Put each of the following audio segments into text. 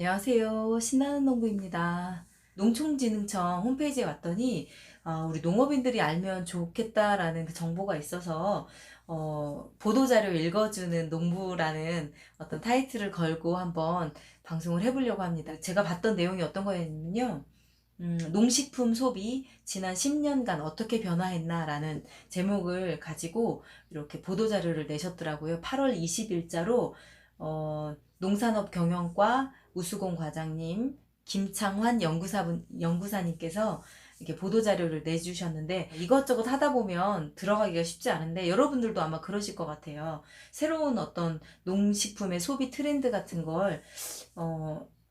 안녕하세요. 신나는 농부입니다. 농촌진흥청 홈페이지에 왔더니 우리 농업인들이 알면 좋겠다라는 그 정보가 있어서 보도자료 읽어주는 농부라는 어떤 타이틀을 걸고 한번 방송을 해보려고 합니다. 제가 봤던 내용이 어떤 거였냐면요. 농식품 소비 지난 10년간 어떻게 변화했나라는 제목을 가지고 이렇게 보도자료를 내셨더라고요. 8월 20일자로 농산업 경영과 우수공 과장님, 김창환 연구사님께서 이렇게 보도자료를 내주셨는데 이것저것 하다 보면 들어가기가 쉽지 않은데 여러분들도 아마 그러실 것 같아요. 새로운 어떤 농식품의 소비 트렌드 같은 걸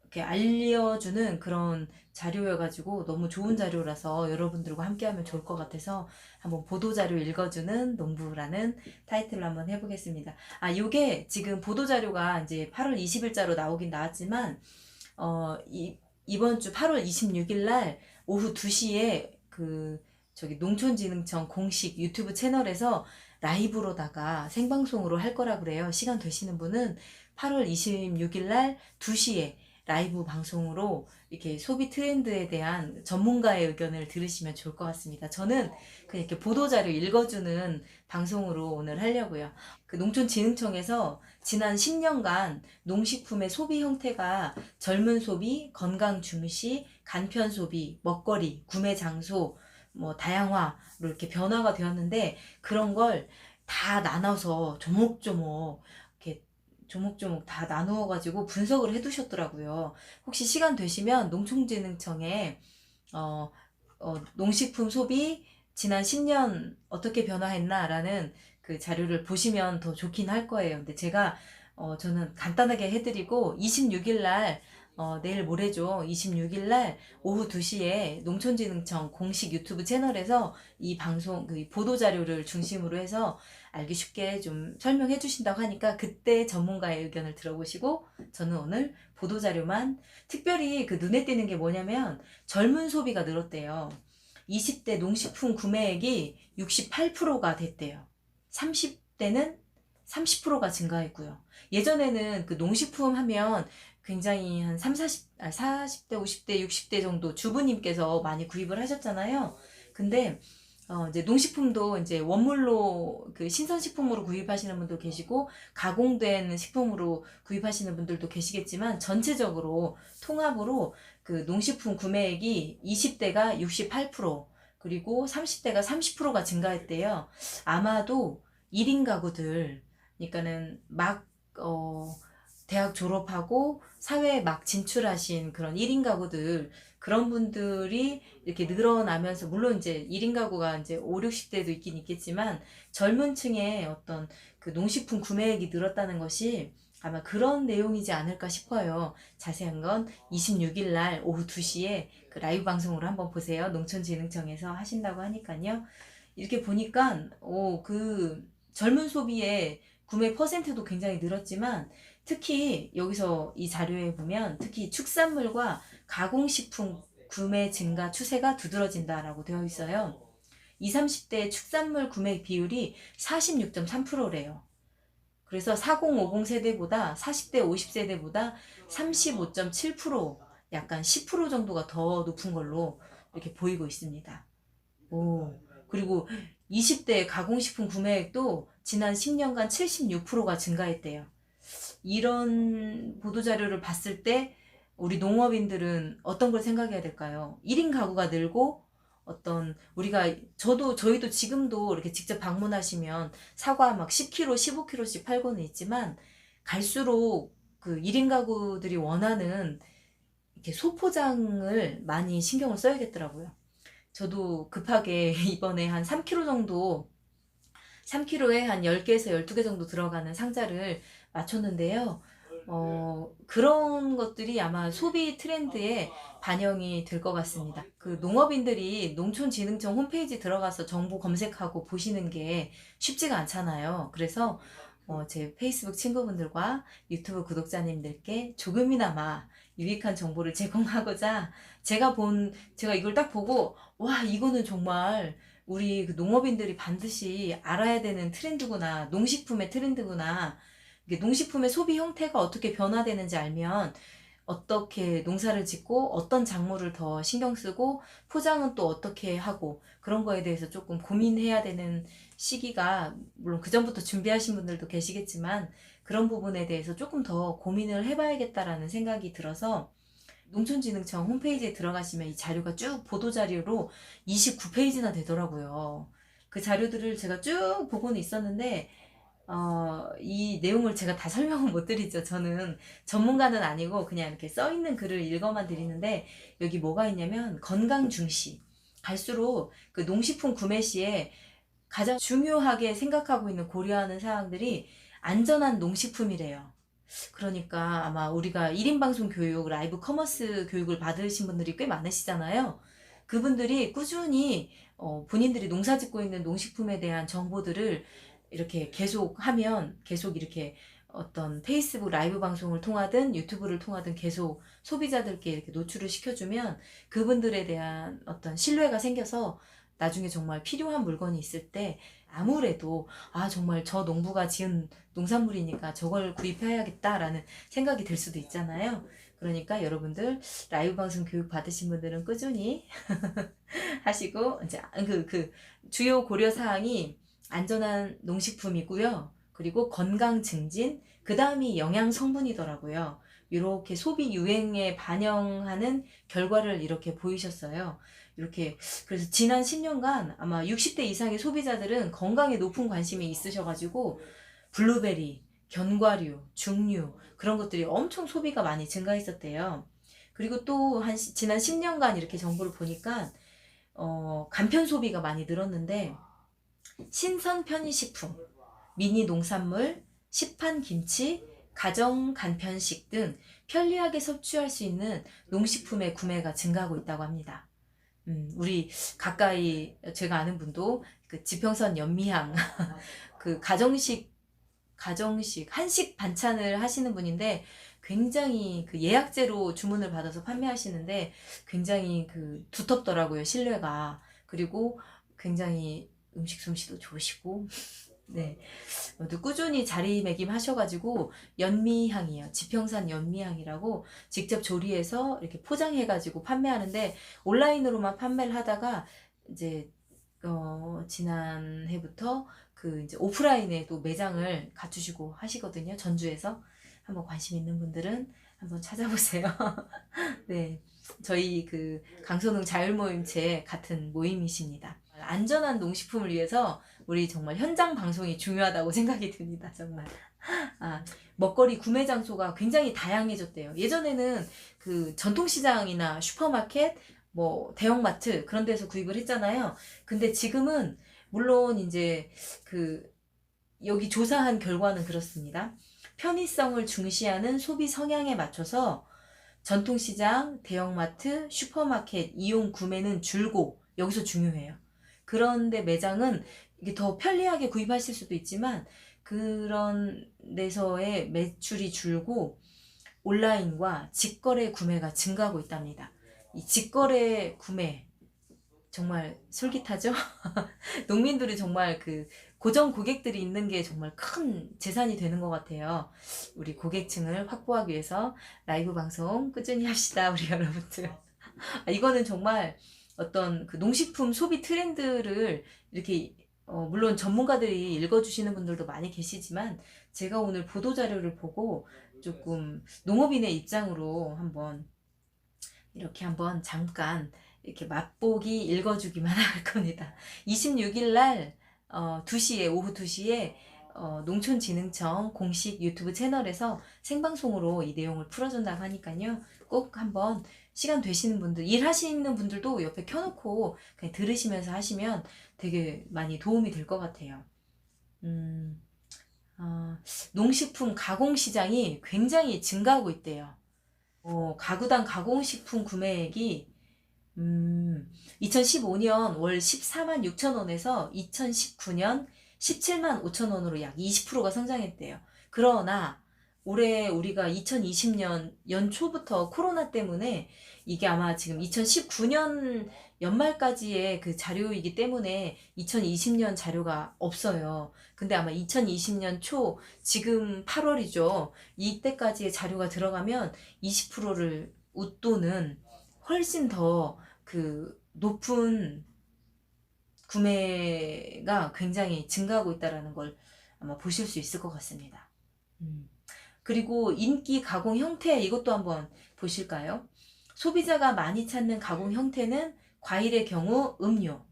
이렇게 알려주는 그런 자료여가지고 너무 좋은 자료라서 여러분들과 함께하면 좋을 것 같아서 한번 보도자료 읽어주는 농부라는 타이틀로 한번 해보겠습니다. 요게 지금 보도자료가 이제 8월 20일자로 나오긴 나왔지만 이번 주 8월 26일 날 오후 2시에 저기 농촌진흥청 공식 유튜브 채널에서 라이브로다가 생방송으로 할 거라 그래요. 시간 되시는 분은 8월 26일 날 2시에 라이브 방송으로 이렇게 소비 트렌드에 대한 전문가의 의견을 들으시면 좋을 것 같습니다. 저는 그냥 이렇게 보도자료 읽어주는 방송으로 오늘 하려고요. 농촌진흥청에서 지난 10년간 농식품의 소비 형태가 젊은 소비, 건강 중시, 간편 소비, 먹거리, 구매 장소, 다양화로 이렇게 변화가 되었는데 그런 걸 다 나눠서 조목조목 다 나누어 가지고 분석을 해 두셨더라고요. 혹시 시간 되시면 농촌진흥청에 농식품 소비 지난 10년 어떻게 변화했나라는 그 자료를 보시면 더 좋긴 할 거예요. 근데 저는 간단하게 해드리고 26일 날 내일 모레죠. 26일 날 오후 2시에 농촌진흥청 공식 유튜브 채널에서 이 방송 그 보도 자료를 중심으로 해서 알기 쉽게 좀 설명해 주신다고 하니까 그때 전문가의 의견을 들어보시고 저는 오늘 보도 자료만 특별히 그 눈에 띄는 게 뭐냐면 젊은 소비가 늘었대요. 20대 농식품 구매액이 68%가 됐대요. 30대는 30%가 증가했고요. 예전에는 그 농식품 하면 굉장히 한 40대, 50대, 60대 정도 주부님께서 많이 구입을 하셨잖아요. 근데 이제 농식품도 이제 원물로 그 신선식품으로 구입하시는 분도 계시고 가공된 식품으로 구입하시는 분들도 계시겠지만 전체적으로 통합으로 그 농식품 구매액이 20대가 68% 그리고 30대가 30%가 증가했대요. 아마도 1인 가구들 그러니까는 대학 졸업하고 사회에 막 진출하신 그런 1인 가구들 그런 분들이 이렇게 늘어나면서 물론 이제 1인 가구가 이제 5, 60대도 있긴 있겠지만 젊은 층의 어떤 그 농식품 구매액이 늘었다는 것이 아마 그런 내용이지 않을까 싶어요. 자세한 건 26일 날 오후 2시에 그 라이브 방송으로 한번 보세요. 농촌진흥청에서 하신다고 하니까요. 이렇게 보니까 그 젊은 소비의 구매 퍼센트도 굉장히 늘었지만 특히 여기서 이 자료에 보면 특히 축산물과 가공식품 구매 증가 추세가 두드러진다라고 되어 있어요. 20, 30대 축산물 구매 비율이 46.3%래요. 그래서 4050 세대보다 40대 50세대보다 35.7% 약간 10% 정도가 더 높은 걸로 이렇게 보이고 있습니다. 그리고 20대 가공식품 구매액도 지난 10년간 76%가 증가했대요. 이런 보도자료를 봤을 때 우리 농업인들은 어떤 걸 생각해야 될까요? 1인 가구가 늘고 저희도 지금도 이렇게 직접 방문하시면 사과 막 10kg, 15kg씩 팔고는 있지만 갈수록 그 1인 가구들이 원하는 이렇게 소포장을 많이 신경을 써야겠더라고요. 저도 급하게 이번에 한 3kg 정도 3kg에 한 10개에서 12개 정도 들어가는 상자를 맞췄는데요. 그런 것들이 아마 소비 트렌드에 반영이 될 것 같습니다. 그 농업인들이 농촌진흥청 홈페이지 들어가서 정보 검색하고 보시는 게 쉽지가 않잖아요. 그래서 제 페이스북 친구분들과 유튜브 구독자님들께 조금이나마 유익한 정보를 제공하고자 제가 이걸 딱 보고 와 이거는 정말 우리 그 농업인들이 반드시 알아야 되는 트렌드구나. 농식품의 트렌드구나. 이게 농식품의 소비 형태가 어떻게 변화되는지 알면 어떻게 농사를 짓고 어떤 작물을 더 신경 쓰고 포장은 또 어떻게 하고 그런 거에 대해서 조금 고민해야 되는 시기가, 물론 그전부터 준비하신 분들도 계시겠지만 그런 부분에 대해서 조금 더 고민을 해봐야겠다라는 생각이 들어서, 농촌진흥청 홈페이지에 들어가시면 이 자료가 쭉 보도자료로 29페이지나 되더라고요. 그 자료들을 제가 쭉 보고는 있었는데 이 내용을 제가 다 설명은 못 드리죠. 저는 전문가는 아니고 그냥 이렇게 써있는 글을 읽어만 드리는데, 여기 뭐가 있냐면 건강 중시. 갈수록 그 농식품 구매 시에 가장 중요하게 생각하고 있는, 고려하는 사항들이 안전한 농식품이래요. 그러니까 아마 우리가 1인 방송 교육, 라이브 커머스 교육을 받으신 분들이 꽤 많으시잖아요. 그분들이 꾸준히 본인들이 농사 짓고 있는 농식품에 대한 정보들을 이렇게 계속 하면, 계속 이렇게 어떤 페이스북 라이브 방송을 통하든 유튜브를 통하든 계속 소비자들께 이렇게 노출을 시켜주면 그분들에 대한 어떤 신뢰가 생겨서 나중에 정말 필요한 물건이 있을 때 아무래도 정말 저 농부가 지은 농산물이니까 저걸 구입해야겠다라는 생각이 들 수도 있잖아요. 그러니까 여러분들 라이브 방송 교육 받으신 분들은 꾸준히 하시고, 이제 그 주요 고려 사항이 안전한 농식품이고요. 그리고 건강 증진, 그 다음이 영양 성분이더라고요. 이렇게 소비 유행에 반영하는 결과를 이렇게 보이셨어요. 이렇게, 그래서 지난 10년간 아마 60대 이상의 소비자들은 건강에 높은 관심이 있으셔가지고 블루베리, 견과류, 죽류 그런 것들이 엄청 소비가 많이 증가했었대요. 그리고 또 지난 10년간 이렇게 정보를 보니까 간편 소비가 많이 늘었는데, 신선 편의식품, 미니 농산물, 시판 김치, 가정 간편식 등 편리하게 섭취할 수 있는 농식품의 구매가 증가하고 있다고 합니다. 우리 가까이 제가 아는 분도 그 지평선 연미향 그 가정식 한식 반찬을 하시는 분인데, 굉장히 그 예약제로 주문을 받아서 판매하시는데 굉장히 그 두텁더라고요, 신뢰가. 그리고 굉장히 음식 솜씨도 좋으시고 네, 또 꾸준히 자리매김하셔가지고 연미향이에요. 지평산 연미향이라고 직접 조리해서 이렇게 포장해가지고 판매하는데, 온라인으로만 판매를 하다가 이제 지난해부터 그 이제 오프라인에도 매장을 갖추시고 하시거든요. 전주에서. 한번 관심 있는 분들은 한번 찾아보세요. 네, 저희 그 강소농 자율모임체 같은 모임이십니다. 안전한 농식품을 위해서 우리 정말 현장 방송이 중요하다고 생각이 듭니다. 정말. 먹거리 구매 장소가 굉장히 다양해졌대요. 예전에는 그 전통시장이나 슈퍼마켓, 뭐 대형마트 그런 데서 구입을 했잖아요. 근데 지금은 물론 이제 그 여기 조사한 결과는 그렇습니다. 편의성을 중시하는 소비 성향에 맞춰서 전통시장, 대형마트, 슈퍼마켓 이용 구매는 줄고, 여기서 중요해요. 그런데 매장은 이게 더 편리하게 구입하실 수도 있지만 그런 데서의 매출이 줄고 온라인과 직거래 구매가 증가하고 있답니다. 이 직거래 구매 정말 솔깃하죠? 농민들이 정말 그 고정 고객들이 있는 게 정말 큰 재산이 되는 것 같아요. 우리 고객층을 확보하기 위해서 라이브 방송 꾸준히 합시다, 우리 여러분들. 이거는 정말 어떤 그 농식품 소비 트렌드를 이렇게 물론 전문가들이 읽어주시는 분들도 많이 계시지만, 제가 오늘 보도자료를 보고 조금 농업인의 입장으로 이렇게 한번 잠깐 이렇게 맛보기 읽어주기만 할 겁니다. 26일 날 2시에, 오후 2시에 농촌진흥청 공식 유튜브 채널에서 생방송으로 이 내용을 풀어준다고 하니까요. 꼭 한번 시간 되시는 분들, 일하시는 분들도 옆에 켜놓고 그냥 들으시면서 하시면 되게 많이 도움이 될 것 같아요. 농식품 가공시장이 굉장히 증가하고 있대요. 가구당 가공식품 구매액이 2015년 월 14만 6천 원에서 2019년 17만 5천 원으로 약 20%가 성장했대요. 그러나 올해 우리가 2020년 연초부터 코로나 때문에 이게 아마 지금 2019년 연말까지의 그 자료이기 때문에 2020년 자료가 없어요. 근데 아마 2020년 초, 지금 8월이죠. 이때까지의 자료가 들어가면 20%를 웃도는 훨씬 더 그 높은 구매가 굉장히 증가하고 있다는 걸 아마 보실 수 있을 것 같습니다. 그리고 인기 가공 형태, 이것도 한번 보실까요? 소비자가 많이 찾는 가공 형태는 과일의 경우 음료,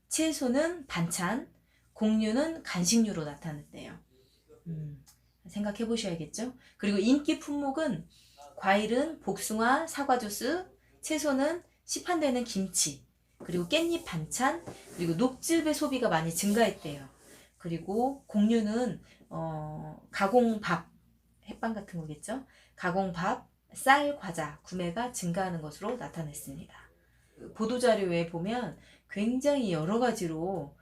채소는 반찬, 곡류는 간식류로 나타났대요. 생각해 보셔야겠죠? 그리고 인기 품목은 과일은 복숭아, 사과 주스, 채소는 시판되는 김치, 그리고 깻잎 반찬, 그리고 녹즙의 소비가 많이 증가했대요. 그리고 곡류는 가공밥, 햇반 같은 거겠죠? 가공밥, 쌀, 과자 구매가 증가하는 것으로 나타냈습니다. 보도자료에 보면 굉장히 여러 가지로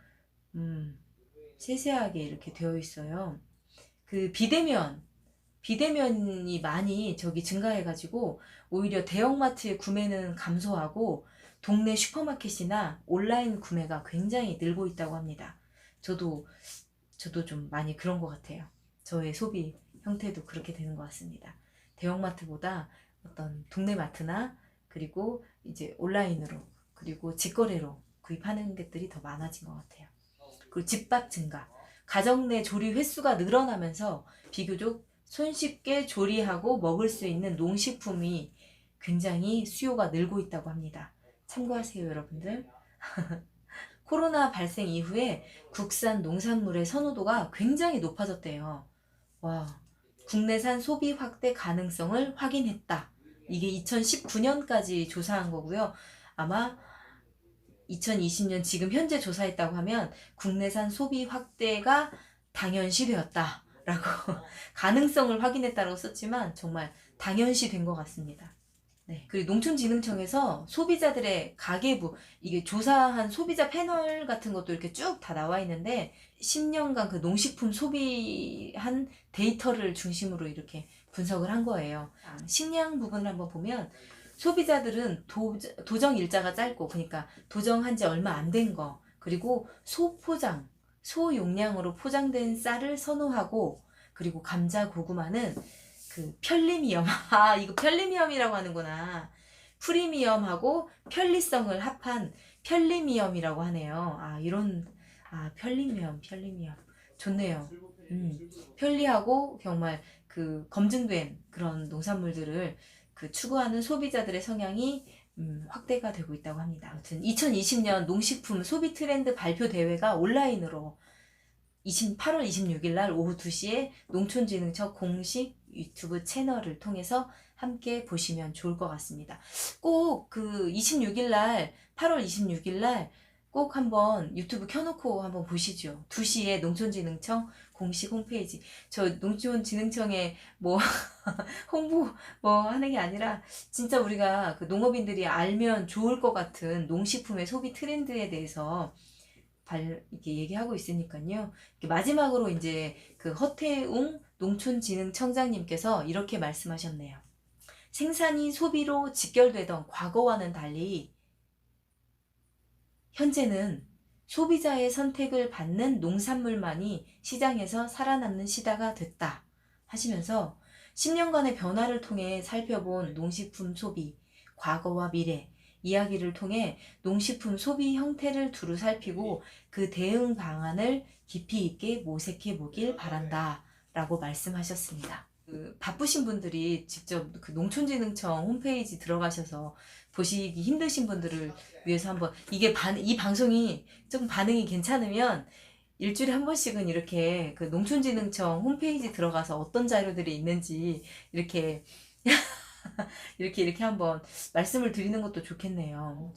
세세하게 이렇게 되어 있어요. 그 비대면이 많이 저기 증가해가지고 오히려 대형마트의 구매는 감소하고 동네 슈퍼마켓이나 온라인 구매가 굉장히 늘고 있다고 합니다. 저도 좀 많이 그런 것 같아요. 저의 소비 형태도 그렇게 되는 것 같습니다. 대형마트보다 어떤 동네 마트나 그리고 이제 온라인으로 그리고 직거래로 구입하는 것들이 더 많아진 것 같아요. 그리고 집밥 증가, 가정 내 조리 횟수가 늘어나면서 비교적 손쉽게 조리하고 먹을 수 있는 농식품이 굉장히 수요가 늘고 있다고 합니다. 참고하세요, 여러분들. 코로나 발생 이후에 국산 농산물의 선호도가 굉장히 높아졌대요. 와, 국내산 소비 확대 가능성을 확인했다. 이게 2019년까지 조사한 거고요. 아마 2020년 지금 현재 조사했다고 하면 국내산 소비 확대가 당연시되었다라고 가능성을 확인했다고 썼지만 정말 당연시 된 것 같습니다. 네. 그리고 농촌진흥청에서 소비자들의 가계부, 이게 조사한 소비자 패널 같은 것도 이렇게 쭉 다 나와 있는데 10년간 그 농식품 소비한 데이터를 중심으로 이렇게 분석을 한 거예요. 식량 부분을 한번 보면 소비자들은 도정 일자가 짧고, 그러니까 도정한 지 얼마 안 된 거, 그리고 소포장, 소용량으로 포장된 쌀을 선호하고, 그리고 감자, 고구마는 그 편리미엄, 아 이거 편리미엄이라고 하는구나. 프리미엄하고 편리성을 합한 편리미엄이라고 하네요. 아 이런, 편리미엄 좋네요. 편리하고 정말 그 검증된 그런 농산물들을 그 추구하는 소비자들의 성향이 확대가 되고 있다고 합니다. 아무튼 2020년 농식품 소비 트렌드 발표 대회가 온라인으로 8월 26일 날 오후 2시에 농촌진흥청 공식 유튜브 채널을 통해서 함께 보시면 좋을 것 같습니다. 꼭 그 26일 날, 8월 26일 날 꼭 한번 유튜브 켜놓고 한번 보시죠. 2시에 농촌진흥청 공식 홈페이지. 저 농촌진흥청에 뭐 홍보 뭐 하는 게 아니라 진짜 우리가 그 농업인들이 알면 좋을 것 같은 농식품의 소비 트렌드에 대해서 이렇게 얘기하고 있으니까요. 마지막으로 이제 그 허태웅 농촌진흥청장님께서 이렇게 말씀하셨네요. 생산이 소비로 직결되던 과거와는 달리 현재는 소비자의 선택을 받는 농산물만이 시장에서 살아남는 시대가 됐다 하시면서 10년간의 변화를 통해 살펴본 농식품 소비, 과거와 미래, 이야기를 통해 농식품 소비 형태를 두루 살피고 그 대응 방안을 깊이 있게 모색해 보길 바란다 라고 말씀하셨습니다. 바쁘신 분들이 직접 그 농촌진흥청 홈페이지 들어가셔서 보시기 힘드신 분들을 위해서 한번, 이 방송이 좀 반응이 괜찮으면 일주일에 한 번씩은 이렇게 그 농촌진흥청 홈페이지 들어가서 어떤 자료들이 있는지 이렇게 이렇게 한번 말씀을 드리는 것도 좋겠네요.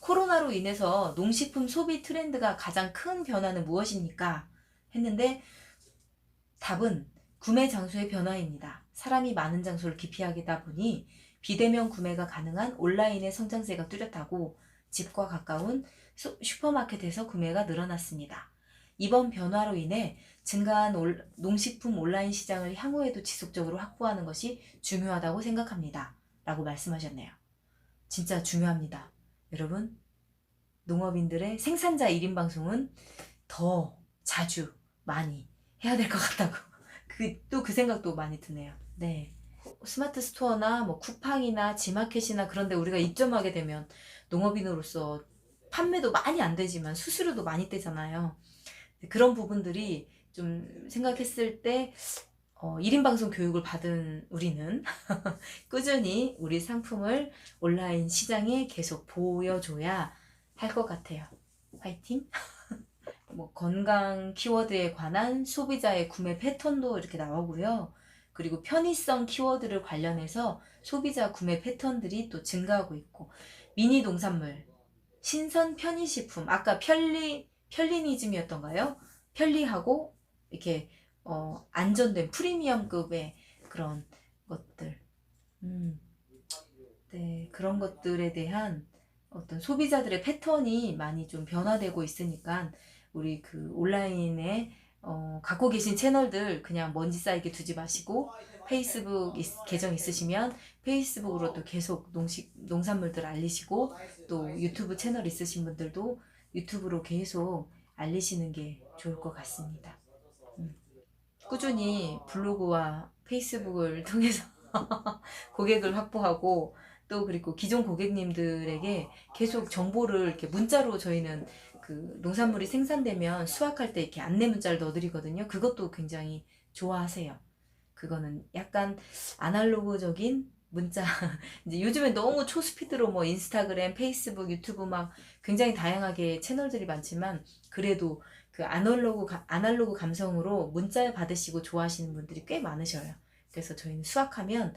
코로나로 인해서 농식품 소비 트렌드가 가장 큰 변화는 무엇입니까? 했는데 답은 구매 장소의 변화입니다. 사람이 많은 장소를 기피하다 보니 비대면 구매가 가능한 온라인의 성장세가 뚜렷하고 집과 가까운 슈퍼마켓에서 구매가 늘어났습니다. 이번 변화로 인해 증가한 농식품 온라인 시장을 향후에도 지속적으로 확보하는 것이 중요하다고 생각합니다. 라고 말씀하셨네요. 진짜 중요합니다. 여러분, 농업인들의 생산자 1인 방송은 더 자주 많이 해야 될 것 같다고 또 그 생각도 많이 드네요. 네. 스마트 스토어나 뭐 쿠팡이나 지마켓이나 그런데 우리가 입점하게 되면 농업인으로서 판매도 많이 안 되지만 수수료도 많이 떼잖아요. 그런 부분들이 좀 생각했을 때 1인 방송 교육을 받은 우리는 꾸준히 우리 상품을 온라인 시장에 계속 보여줘야 할 것 같아요. 화이팅! 뭐 건강 키워드에 관한 소비자의 구매 패턴도 이렇게 나오고요. 그리고 편의성 키워드를 관련해서 소비자 구매 패턴들이 또 증가하고 있고, 미니 농산물, 신선 편의식품, 아까 편리니즘이었던가요? 편리하고 이렇게 안전된 프리미엄급의 그런 것들, 네, 그런 것들에 대한 어떤 소비자들의 패턴이 많이 좀 변화되고 있으니까 우리 그 온라인에 갖고 계신 채널들 그냥 먼지 쌓이게 두지 마시고 페이스북 계정 있으시면 페이스북으로 또 계속 농산물들 알리시고, 또 유튜브 채널 있으신 분들도 유튜브로 계속 알리시는 게 좋을 것 같습니다. 꾸준히 블로그와 페이스북을 통해서 고객을 확보하고, 또 그리고 기존 고객님들에게 계속 정보를 이렇게 문자로, 저희는 그 농산물이 생산되면 수확할 때 이렇게 안내 문자를 넣어드리거든요. 그것도 굉장히 좋아하세요. 그거는 약간 아날로그적인 문자. 이제 요즘에 너무 초스피드로 뭐 인스타그램, 페이스북, 유튜브 막 굉장히 다양하게 채널들이 많지만, 그래도 그 아날로그 감성으로 문자 받으시고 좋아하시는 분들이 꽤 많으셔요. 그래서 저희는 수확하면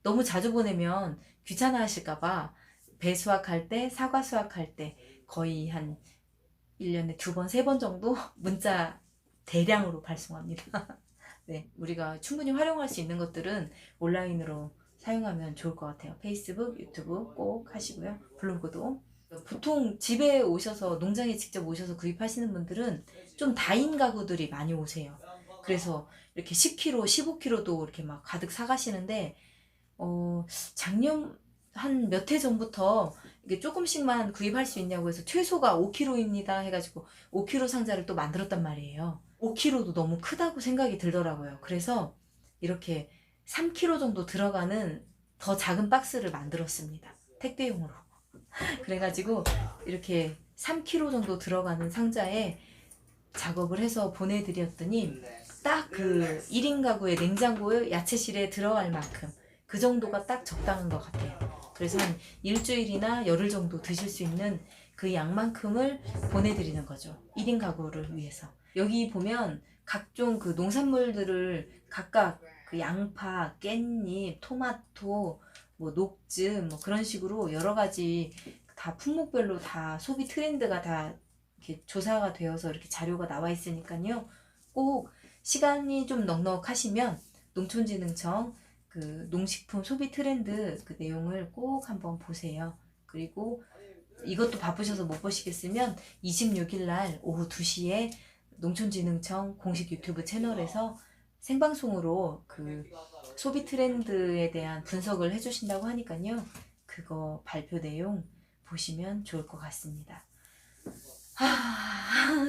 너무 자주 보내면 귀찮아 하실까봐 배 수확할 때, 사과 수확할 때 거의 한 1년에 2번, 3번 정도 문자 대량으로 발송합니다. 네, 우리가 충분히 활용할 수 있는 것들은 온라인으로 사용하면 좋을 것 같아요. 페이스북, 유튜브 꼭 하시고요. 블로그도. 보통 집에 오셔서, 농장에 직접 오셔서 구입하시는 분들은 좀 다인 가구들이 많이 오세요. 그래서 이렇게 10kg, 15kg도 이렇게 막 가득 사가시는데, 작년 한 몇 해 전부터 이게 조금씩만 구입할 수 있냐고 해서 최소가 5kg입니다 해가지고 5kg 상자를 또 만들었단 말이에요. 5kg도 너무 크다고 생각이 들더라고요. 그래서 이렇게 3kg 정도 들어가는 더 작은 박스를 만들었습니다. 택배용으로. 그래가지고 이렇게 3kg 정도 들어가는 상자에 작업을 해서 보내드렸더니 딱 그 1인 가구의 냉장고에, 야채실에 들어갈 만큼 그 정도가 딱 적당한 것 같아요. 그래서 한 일주일이나 열흘 정도 드실 수 있는 그 양만큼을 보내드리는 거죠. 1인 가구를 위해서. 여기 보면 각종 그 농산물들을 각각 그 양파, 깻잎, 토마토, 뭐 녹즙, 뭐 그런 식으로 여러 가지 다 품목별로 다 소비 트렌드가 다 이렇게 조사가 되어서 이렇게 자료가 나와 있으니까요. 꼭 시간이 좀 넉넉하시면 농촌진흥청 그 농식품 소비 트렌드 그 내용을 꼭 한번 보세요. 그리고 이것도 바쁘셔서 못 보시겠으면 26일 날 오후 2시에 농촌진흥청 공식 유튜브 채널에서 생방송으로 그 소비 트렌드에 대한 분석을 해주신다고 하니까요. 그거 발표 내용 보시면 좋을 것 같습니다.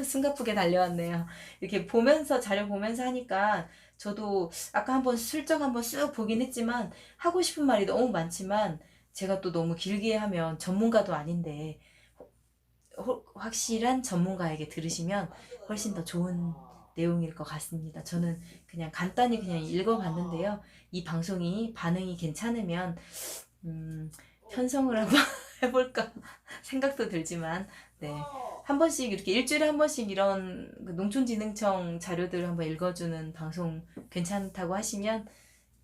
숨가쁘게 달려왔네요. 이렇게 보면서, 자료 보면서 하니까 저도 아까 한번 슬쩍 한번 쓱 보긴 했지만 하고 싶은 말이 너무 많지만, 제가 또 너무 길게 하면 전문가도 아닌데 확실한 전문가에게 들으시면 훨씬 더 좋은 내용일 것 같습니다. 저는 그냥 간단히 그냥 읽어봤는데요. 이 방송이 반응이 괜찮으면 편성을 한번 해볼까 생각도 들지만, 네, 한 번씩 이렇게 일주일에 한 번씩 이런 그 농촌진흥청 자료들 한번 읽어주는 방송 괜찮다고 하시면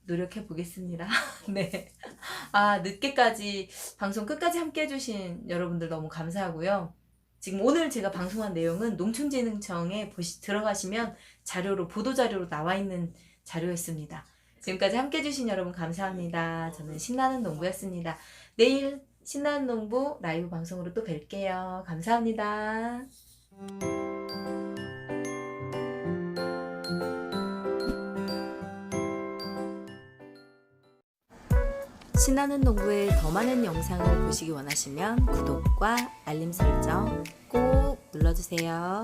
노력해 보겠습니다. 네. 늦게까지 방송 끝까지 함께 해주신 여러분들 너무 감사하고요. 지금 오늘 제가 방송한 내용은 농촌진흥청에 들어가시면 자료로, 보도자료로 나와 있는 자료였습니다. 지금까지 함께 해주신 여러분 감사합니다. 저는 신나는 농부였습니다. 내일 신나는 농부 라이브 방송으로 또 뵐게요. 감사합니다. 신나는 농부의 더 많은 영상을 보시기 원하시면 구독과 알림 설정 꼭 눌러주세요.